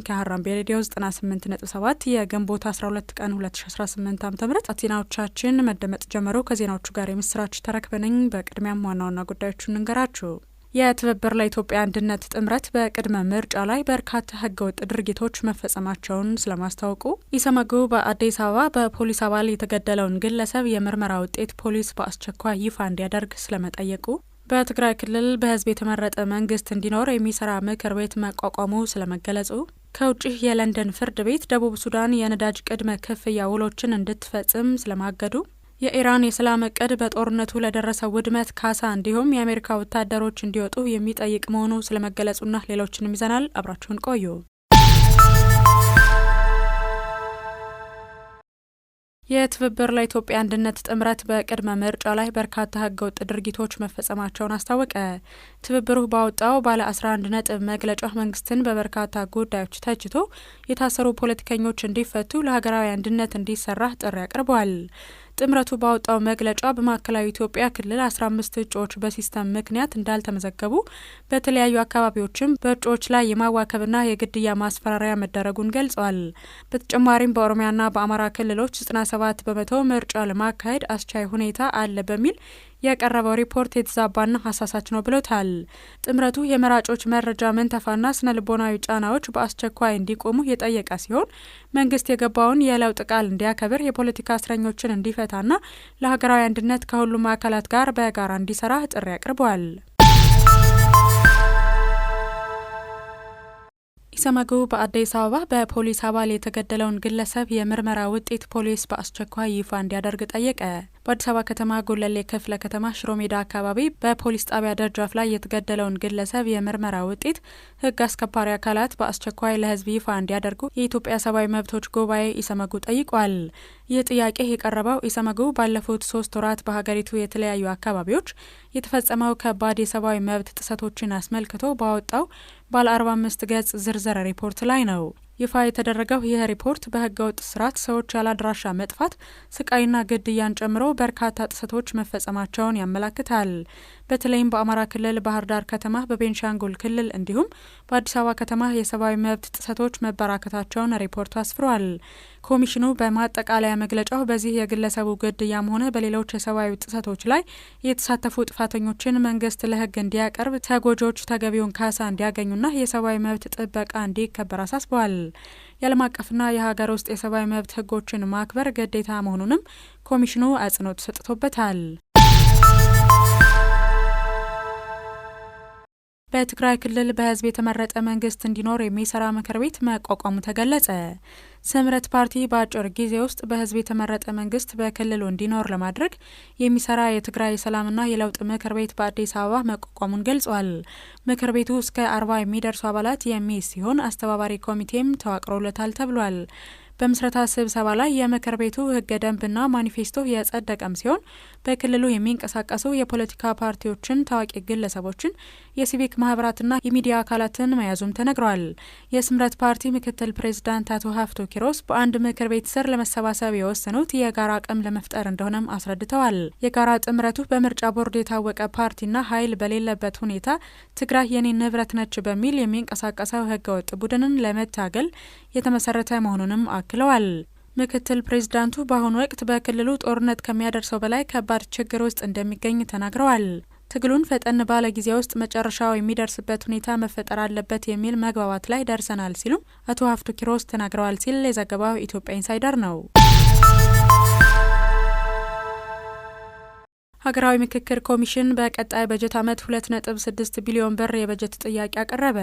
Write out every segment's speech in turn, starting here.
ከሀራምቤ ሬዲዮ 98.7 የግንቦት 12 ቀን 2018 ዓ.ም ዜናዎቻችን መደመጥ ጀመሩ። ከዜናዎቹ ጋር የምስራች ተረክበነኝ። በቅድሚያም ዋና ዋና ጉዳዮችን እንገራችሁ። የትብብር ለኢትዮጵያ አንድነት ጥምረት በቅድመ ምርጫ ላይ በርካታ ህገወጥ ድርጊቶች መፈጸማቸውን ስለማስታወቁ፣ ኢሰመጉ በአዲስ አበባ በፖሊስ አባል የተገደለውን ግለሰብ የምርመራ ውጤት ፖሊስ በአስቸኳይ ይፋ እንዲያደርግ ስለመጠየቁ፣ በትግራይ ክልል በህዝብ የተመረጠ መንግስት እንዲኖር የሚሰራ ምክር ቤት መቋቋሙ ስለመገለጹ፣ ከውጭ የለንደን ፍርድ ቤት ደቡብ ሱዳን የነዳጅ ቅድመ ክፍያ ውሎችን እንድትፈጽም ስለማገዱ፣ የኢራን የሰላም እቅድ በጦርነቱ ለደረሰው ውድመት ካሳ እንዲሁም የአሜሪካ ወታደሮች እንዲወጡ የሚጠይቅ መሆኑ ስለመገለጹና ሌሎችንም ይዘናል። አብራችሁን ቆዩ። የትብብር ለኢትዮጵያ አንድነት ጥምረት በቅድመ ምርጫ ላይ በርካታ ህገወጥ ድርጊቶች መፈጸማቸውን አስታወቀ። ትብብሩ ባወጣው ባለ 11 ነጥብ መግለጫ መንግስትን በበርካታ ጉዳዮች ተችቶ የታሰሩ ፖለቲከኞች እንዲፈቱ፣ ለሀገራዊ አንድነት እንዲሰራ ጥሪ አቅርበዋል። ጥምረቱ ባወጣው መግለጫ በማዕከላዊ ኢትዮጵያ ክልል 15 እጩዎች በሲስተም ምክንያት እንዳልተመዘገቡ፣ በተለያዩ አካባቢዎችም በእጩዎች ላይ የማዋከብና የግድያ ማስፈራሪያ መደረጉን ገልጸዋል። በተጨማሪም በኦሮሚያና በአማራ ክልሎች 97 በመቶ ምርጫ ለማካሄድ አስቻይ ሁኔታ አለ በሚል የቀረበው ሪፖርት የተዛባና አሳሳች ነው ብሎታል። ጥምረቱ የመራጮች መረጃ መንተፋና ስነ ልቦናዊ ጫናዎች በአስቸኳይ እንዲቆሙ የጠየቀ ሲሆን መንግስት የገባውን የለውጥ ቃል እንዲያከብር፣ የፖለቲካ እስረኞችን እንዲፈታና ለሀገራዊ አንድነት ከሁሉም አካላት ጋር በጋራ እንዲሰራ ጥሪ አቅርበዋል። ኢሰመጉ በአዲስ አበባ በፖሊስ አባል የተገደለውን ግለሰብ የምርመራ ውጤት ፖሊስ በአስቸኳይ ይፋ እንዲያደርግ ጠየቀ። በአዲስ አበባ ከተማ ጉለሌ ክፍለ ከተማ ሽሮ ሜዳ አካባቢ በፖሊስ ጣቢያ ደጃፍ ላይ የተገደለውን ግለሰብ የምርመራ ውጤት ህግ አስከባሪ አካላት በአስቸኳይ ለህዝብ ይፋ እንዲያደርጉ የኢትዮጵያ ሰብአዊ መብቶች ጉባኤ ኢሰመጉ ጠይቋል። ይህ ጥያቄ የቀረበው ኢሰመጉ ባለፉት 3 ወራት በሀገሪቱ የተለያዩ አካባቢዎች የተፈጸመው ከባድ የሰብአዊ መብት ጥሰቶችን አስመልክቶ ባወጣው ባለ 45 ገጽ ዝርዝር ሪፖርት ላይ ነው። ይፋ የተደረገው ይህ ሪፖርት በህገወጥ ስርዓት ሰዎች ያላድራሻ መጥፋት፣ ስቃይና ግድያን ጨምሮ በርካታ ጥሰቶች መፈጸማቸውን ያመላክታል። በተለይም በአማራ ክልል ባህር ዳር ከተማ፣ በቤንሻንጉል ክልል እንዲሁም በአዲስ አበባ ከተማ የሰብአዊ መብት ጥሰቶች መበራከታቸውን ሪፖርቱ አስፍሯል። ኮሚሽኑ በማጠቃለያ መግለጫው በዚህ የግለሰቡ ግድያም ሆነ በሌሎች የሰብአዊ ጥሰቶች ላይ የተሳተፉ ጥፋተኞችን መንግስት ለህግ እንዲያቀርብ፣ ተጎጂዎች ተገቢውን ካሳ እንዲያገኙና የሰብአዊ መብት ጥበቃ እንዲከበር አሳስበዋል። የዓለም አቀፍና የሀገር ውስጥ የሰብአዊ መብት ህጎችን ማክበር ግዴታ መሆኑንም ኮሚሽኑ አጽንኦት ሰጥቶበታል። በትግራይ ክልል በህዝብ የተመረጠ መንግስት እንዲኖር የሚሰራ ምክር ቤት መቋቋሙ ተገለጸ። ስምረት ፓርቲ በአጭር ጊዜ ውስጥ በህዝብ የተመረጠ መንግስት በክልሉ እንዲኖር ለማድረግ የሚሰራ የትግራይ ሰላምና የለውጥ ምክር ቤት በአዲስ አበባ መቋቋሙን ገልጿል። ምክር ቤቱ እስከ 40 የሚደርሱ አባላት የሚይዝ ሲሆን አስተባባሪ ኮሚቴም ተዋቅሮለታል ተብሏል። በምስረታ ስብሰባ ላይ የምክር ቤቱ ህገ ደንብና ማኒፌስቶ የጸደቀም ሲሆን በክልሉ የሚንቀሳቀሱ የፖለቲካ ፓርቲዎችን፣ ታዋቂ ግለሰቦችን፣ የሲቪክ ማህበራትና የሚዲያ አካላትን መያዙም ተነግሯል። የስምረት ፓርቲ ምክትል ፕሬዝዳንት አቶ ሀፍቶ ኪሮስ በአንድ ምክር ቤት ስር ለመሰባሰብ የወሰኑት የጋራ አቅም ለመፍጠር እንደሆነም አስረድተዋል። የጋራ ጥምረቱ በምርጫ ቦርድ የታወቀ ፓርቲና ኃይል በሌለበት ሁኔታ ትግራይ የኔ ንብረት ነች በሚል የሚንቀሳቀሰው ህገወጥ ቡድንን ለመታገል የተመሰረተ መሆኑንም አክለዋል። ምክትል ፕሬዝዳንቱ በአሁኑ ወቅት በክልሉ ጦርነት ከሚያደርሰው በላይ ከባድ ችግር ውስጥ እንደሚገኝ ተናግረዋል። ትግሉን ፈጠን ባለ ጊዜ ውስጥ መጨረሻው የሚደርስበት ሁኔታ መፈጠር አለበት የሚል መግባባት ላይ ደርሰናል ሲሉ አቶ ሀፍቱ ኪሮስ ተናግረዋል ሲል የዘገባው ኢትዮጵያ ኢንሳይደር ነው። ሀገራዊ ምክክር ኮሚሽን በቀጣይ በጀት ዓመት 2.6 ቢሊዮን ብር የበጀት ጥያቄ አቀረበ።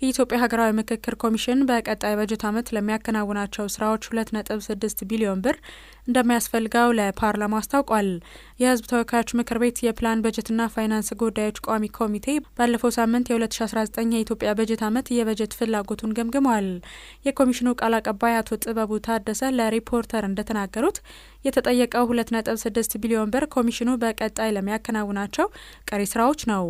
የኢትዮጵያ ሀገራዊ ምክክር ኮሚሽን በቀጣይ በጀት ዓመት ለሚያከናውናቸው ስራዎች 2.6 ቢሊዮን ብር እንደሚያስፈልገው ለፓርላማው አስታውቋል። የህዝብ ተወካዮች ምክር ቤት የፕላን በጀትና ፋይናንስ ጉዳዮች ቋሚ ኮሚቴ ባለፈው ሳምንት የ2019 የኢትዮጵያ በጀት ዓመት የበጀት ፍላጎቱን ገምግሟል። የኮሚሽኑ ቃል አቀባይ አቶ ጥበቡ ታደሰ ለሪፖርተር እንደተናገሩት የተጠየቀው 2.6 ቢሊዮን ብር ኮሚሽኑ በቀጣይ ለሚያከናውናቸው ቀሪ ስራዎች ነው።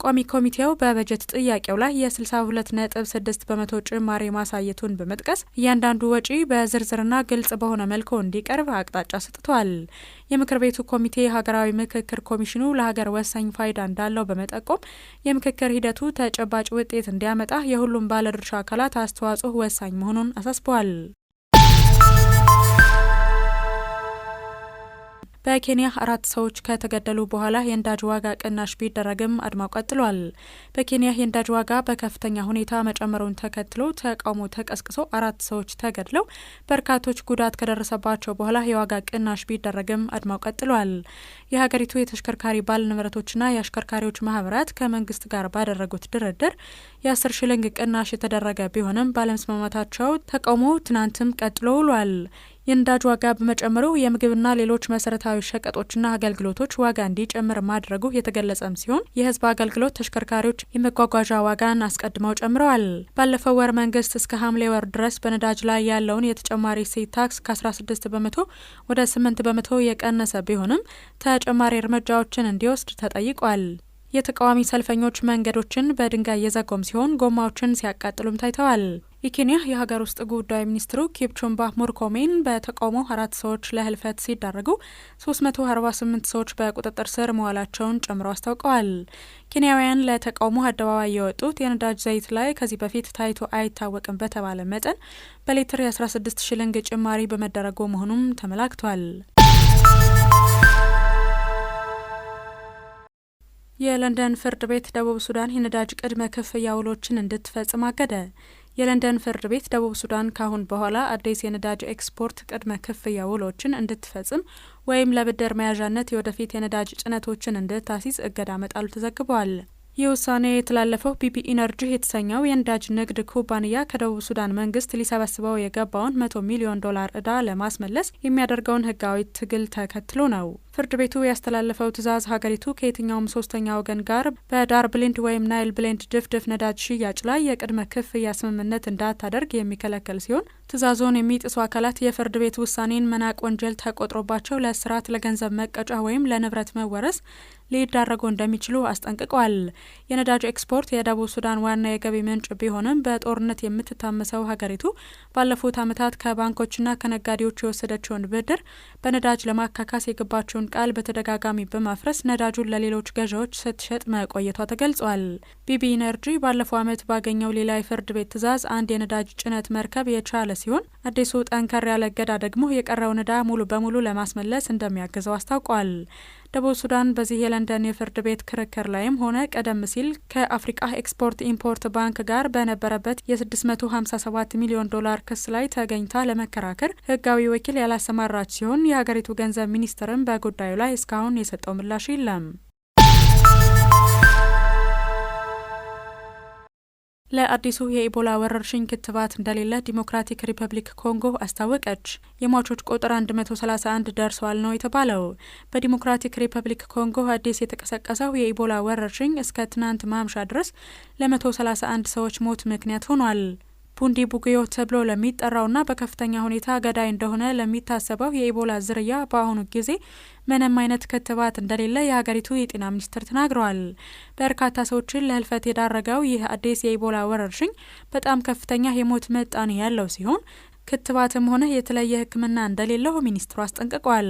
ቋሚ ኮሚቴው በበጀት ጥያቄው ላይ የ62.6 በመቶ ጭማሪ ማሳየቱን በመጥቀስ እያንዳንዱ ወጪ በዝርዝርና ግልጽ በሆነ መልኩ እንዲቀርብ አቅጣጫ ሰጥቷል። የምክር ቤቱ ኮሚቴ ሀገራዊ ምክክር ኮሚሽኑ ለሀገር ወሳኝ ፋይዳ እንዳለው በመጠቆም የምክክር ሂደቱ ተጨባጭ ውጤት እንዲያመጣ የሁሉም ባለድርሻ አካላት አስተዋጽኦ ወሳኝ መሆኑን አሳስበዋል። በኬንያ 4 ሰዎች ከተገደሉ በኋላ የነዳጅ ዋጋ ቅናሽ ቢደረግም አድማው ቀጥሏል። በኬንያ የነዳጅ ዋጋ በከፍተኛ ሁኔታ መጨመሩን ተከትሎ ተቃውሞ ተቀስቅሶ 4 ሰዎች ተገድለው በርካቶች ጉዳት ከደረሰባቸው በኋላ የዋጋ ቅናሽ ቢደረግም አድማው ቀጥሏል። የሀገሪቱ የተሽከርካሪ ባለንብረቶችና የአሽከርካሪዎች ማህበራት ከመንግስት ጋር ባደረጉት ድርድር የ10 ሽልንግ ቅናሽ የተደረገ ቢሆንም ባለመስማማታቸው ተቃውሞ ትናንትም ቀጥሎ ውሏል። የነዳጅ ዋጋ በመጨመሩ የምግብና ሌሎች መሰረታዊ ሸቀጦችና አገልግሎቶች ዋጋ እንዲጨምር ማድረጉ የተገለጸም ሲሆን የህዝብ አገልግሎት ተሽከርካሪዎች የመጓጓዣ ዋጋን አስቀድመው ጨምረዋል። ባለፈው ወር መንግስት እስከ ሐምሌ ወር ድረስ በነዳጅ ላይ ያለውን የተጨማሪ እሴት ታክስ ከ16 በመቶ ወደ 8 በመቶ የቀነሰ ቢሆንም ተጨማሪ እርምጃዎችን እንዲወስድ ተጠይቋል። የተቃዋሚ ሰልፈኞች መንገዶችን በድንጋይ የዘጎም ሲሆን ጎማዎችን ሲያቃጥሉም ታይተዋል። የኬንያ የሀገር ውስጥ ጉዳይ ሚኒስትሩ ኪፕቹምባ ሙርኮሜን በተቃውሞ 4 ሰዎች ለህልፈት ሲዳረጉ 348 ሰዎች በቁጥጥር ስር መዋላቸውን ጨምረው አስታውቀዋል። ኬንያውያን ለተቃውሞ አደባባይ የወጡት የነዳጅ ዘይት ላይ ከዚህ በፊት ታይቶ አይታወቅም በተባለ መጠን በሊትር የ16 ሽልንግ ጭማሪ በመደረጉ መሆኑም ተመላክቷል። የለንደን ፍርድ ቤት ደቡብ ሱዳን የነዳጅ ቅድመ ክፍያ ውሎችን እንድትፈጽም አገደ። የለንደን ፍርድ ቤት ደቡብ ሱዳን ካሁን በኋላ አዲስ የነዳጅ ኤክስፖርት ቅድመ ክፍያ ውሎችን እንድትፈጽም ወይም ለብድር መያዣነት የወደፊት የነዳጅ ጭነቶችን እንድታሲዝ እገዳ መጣሉ ተዘግቧል። ይህ ውሳኔ የተላለፈው BP ኢነርጂ የተሰኘው የነዳጅ ንግድ ኩባንያ ከደቡብ ሱዳን መንግስት ሊሰበስበው የገባውን $100 ሚሊዮን ዕዳ ለማስመለስ የሚያደርገውን ህጋዊ ትግል ተከትሎ ነው። ፍርድ ቤቱ ያስተላለፈው ትዕዛዝ ሀገሪቱ ከየትኛውም ሶስተኛ ወገን ጋር በዳር ብሌንድ ወይም ናይል ብሌንድ ድፍድፍ ነዳጅ ሽያጭ ላይ የቅድመ ክፍያ ስምምነት እንዳታደርግ የሚከለከል ሲሆን ትዕዛዙን የሚጥሱ አካላት የፍርድ ቤት ውሳኔን መናቅ ወንጀል ተቆጥሮባቸው ለእስራት፣ ለገንዘብ መቀጫ ወይም ለንብረት መወረስ ሊዳረጉ እንደሚችሉ አስጠንቅቀዋል። የነዳጅ ኤክስፖርት የደቡብ ሱዳን ዋና የገቢ ምንጭ ቢሆንም በጦርነት የምትታመሰው ሀገሪቱ ባለፉት ዓመታት ከባንኮችና ከነጋዴዎች የወሰደችውን ብድር በነዳጅ ለማካካስ የገባቸውን ቃል በተደጋጋሚ በማፍረስ ነዳጁን ለሌሎች ገዢዎች ስትሸጥ መቆየቷ ተገልጿል። BP ኢነርጂ ባለፈው ዓመት ባገኘው ሌላ የፍርድ ቤት ትዕዛዝ አንድ የነዳጅ ጭነት መርከብ የቻለ ሲሆን አዲሱ ጠንከር ያለ እገዳ ደግሞ የቀረውን ዕዳ ሙሉ በሙሉ ለማስመለስ እንደሚያግዘው አስታውቋል። ደቡብ ሱዳን በዚህ የለንደን የፍርድ ቤት ክርክር ላይም ሆነ ቀደም ሲል ከአፍሪካ ኤክስፖርት ኢምፖርት ባንክ ጋር በነበረበት የ$657 ሚሊዮን ክስ ላይ ተገኝታ ለመከራከር ህጋዊ ወኪል ያላሰማራች ሲሆን የሀገሪቱ ገንዘብ ሚኒስትርም በጉዳዩ ላይ እስካሁን የሰጠው ምላሽ የለም። ለአዲሱ የኢቦላ ወረርሽኝ ክትባት እንደሌለ ዲሞክራቲክ ሪፐብሊክ ኮንጎ አስታወቀች። የሟቾች ቁጥር 131 ደርሷል ነው የተባለው። በዲሞክራቲክ ሪፐብሊክ ኮንጎ አዲስ የተቀሰቀሰው የኢቦላ ወረርሽኝ እስከ ትናንት ማምሻ ድረስ ለ131 ሰዎች ሞት ምክንያት ሆኗል። ቡንዲ ቡግዮ ተብሎ ለሚጠራውና በከፍተኛ ሁኔታ ገዳይ እንደሆነ ለሚታሰበው የኢቦላ ዝርያ በአሁኑ ጊዜ ምንም አይነት ክትባት እንደሌለ የሀገሪቱ የጤና ሚኒስትር ተናግረዋል። በርካታ ሰዎችን ለህልፈት የዳረገው ይህ አዲስ የኢቦላ ወረርሽኝ በጣም ከፍተኛ የሞት ምጣኔ ያለው ሲሆን ክትባትም ሆነ የተለየ ሕክምና እንደሌለው ሚኒስትሩ አስጠንቅቋል።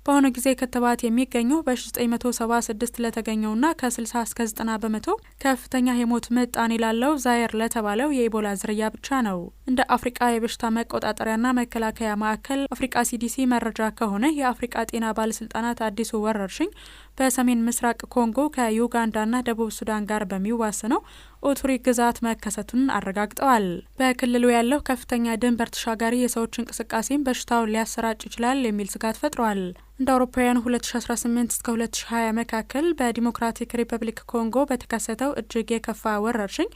በአሁኑ ጊዜ ክትባት የሚገኘው በ1976 ለተገኘውና ከ60 እስከ 90 በመቶ ከፍተኛ የሞት ምጣኔ ላለው ዛየር ለተባለው የኢቦላ ዝርያ ብቻ ነው። እንደ አፍሪካ የበሽታ መቆጣጠሪያና መከላከያ ማዕከል አፍሪካ CDC መረጃ ከሆነ የአፍሪካ ጤና ባለስልጣናት አዲሱ ወረርሽኝ በሰሜን ምስራቅ ኮንጎ ከዩጋንዳና ደቡብ ሱዳን ጋር በሚዋሰነው ኦቱሪ ግዛት መከሰቱን አረጋግጠዋል። በክልሉ ያለው ከፍተኛ ድንበር ተሻጋሪ የሰዎች እንቅስቃሴም በሽታውን ሊያሰራጭ ይችላል የሚል ስጋት ፈጥሯል። እንደ አውሮፓውያን 2018 እስከ 2020 መካከል በዲሞክራቲክ ሪፐብሊክ ኮንጎ በተከሰተው እጅግ የከፋ ወረርሽኝ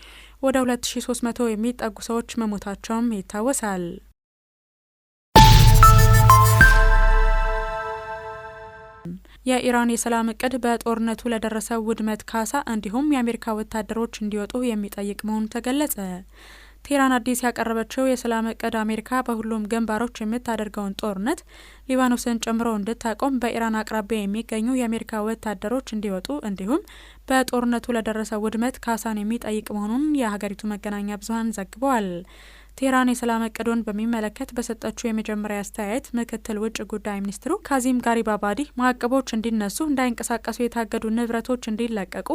ወደ 2300 የሚጠጉ ሰዎች መሞታቸውም ይታወሳል። የኢራን የሰላም እቅድ በጦርነቱ ለደረሰው ውድመት ካሳ እንዲሁም የአሜሪካ ወታደሮች እንዲወጡ የሚጠይቅ መሆኑ ተገለጸ። ቴህራን አዲስ ያቀረበችው የሰላም እቅድ አሜሪካ በሁሉም ግንባሮች የምታደርገውን ጦርነት ሊባኖስን ጨምሮ እንድታቆም፣ በኢራን አቅራቢያ የሚገኙ የአሜሪካ ወታደሮች እንዲወጡ እንዲሁም በጦርነቱ ለደረሰው ውድመት ካሳን የሚጠይቅ መሆኑን የሀገሪቱ መገናኛ ብዙኃን ዘግበዋል። ቴህራን የሰላም እቅዱን በሚመለከት በሰጠችው የመጀመሪያ አስተያየት ምክትል ውጭ ጉዳይ ሚኒስትሩ ካዚም ጋሪባባዲ ማዕቀቦች እንዲነሱ፣ እንዳይንቀሳቀሱ የታገዱ ንብረቶች እንዲለቀቁ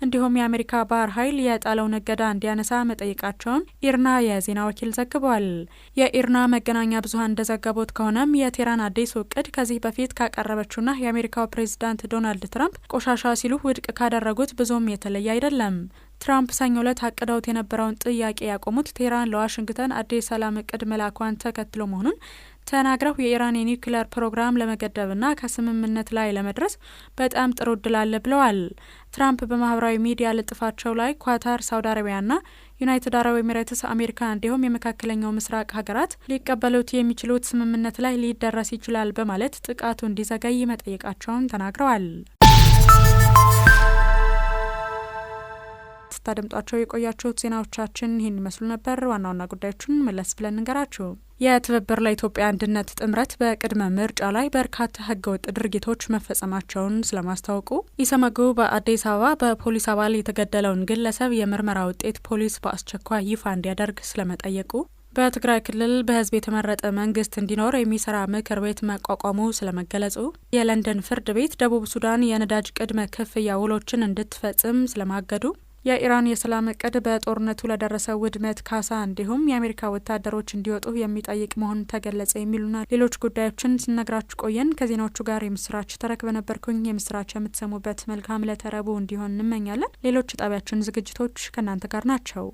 እንዲሁም የአሜሪካ ባህር ኃይል የጣለውን እገዳ እንዲያነሳ መጠየቃቸውን ኢርና የዜና ወኪል ዘግቧል። የኢርና መገናኛ ብዙኃን እንደዘገቡት ከሆነም የቴህራን አዲሱ እቅድ ከዚህ በፊት ካቀረበችውና የአሜሪካው ፕሬዚዳንት ዶናልድ ትራምፕ ቆሻሻ ሲሉ ውድቅ ካደረጉት ብዙም የተለየ አይደለም። ትራምፕ ሰኞ ዕለት አቅደውት የነበረውን ጥያቄ ያቆሙት ቴህራን ለዋሽንግተን አዲስ ሰላም እቅድ መላኳን ተከትሎ መሆኑን ተናግረው የኢራን የኒውክሌር ፕሮግራም ለመገደብና ከስምምነት ላይ ለመድረስ በጣም ጥሩ እድል አለ ብለዋል። ትራምፕ በማህበራዊ ሚዲያ ልጥፋቸው ላይ ኳታር፣ ሳውዲ አረቢያና ዩናይትድ አረብ ኤሚሬትስ፣ አሜሪካ እንዲሁም የመካከለኛው ምስራቅ ሀገራት ሊቀበሉት የሚችሉት ስምምነት ላይ ሊደረስ ይችላል በማለት ጥቃቱ እንዲዘገይ መጠየቃቸውን ተናግረዋል። ስታደምጧቸው የቆያችሁት ዜናዎቻችን ይህን ይመስሉ ነበር። ዋና ዋና ጉዳዮችን መለስ ብለን እንገራችሁ። የትብብር ለኢትዮጵያ አንድነት ጥምረት በቅድመ ምርጫ ላይ በርካታ ህገወጥ ድርጊቶች መፈጸማቸውን ስለማስታወቁ፣ ኢሰመጉ በአዲስ አበባ በፖሊስ አባል የተገደለውን ግለሰብ የምርመራ ውጤት ፖሊስ በአስቸኳይ ይፋ እንዲያደርግ ስለመጠየቁ፣ በትግራይ ክልል በህዝብ የተመረጠ መንግስት እንዲኖር የሚሰራ ምክር ቤት መቋቋሙ ስለመገለጹ፣ የለንደን ፍርድ ቤት ደቡብ ሱዳን የነዳጅ ቅድመ ክፍያ ውሎችን እንድትፈጽም ስለማገዱ፣ የኢራን የሰላም እቅድ በጦርነቱ ለደረሰው ውድመት ካሳ እንዲሁም የአሜሪካ ወታደሮች እንዲወጡ የሚጠይቅ መሆኑን ተገለጸ የሚሉና ሌሎች ጉዳዮችን ስነግራችሁ ቆየን። ከዜናዎቹ ጋር የምስራች ተረክ በነበርኩኝ። የምስራች የምትሰሙበት መልካም ዕለተ ረቡዕ እንዲሆን እንመኛለን። ሌሎች ጣቢያችን ዝግጅቶች ከእናንተ ጋር ናቸው።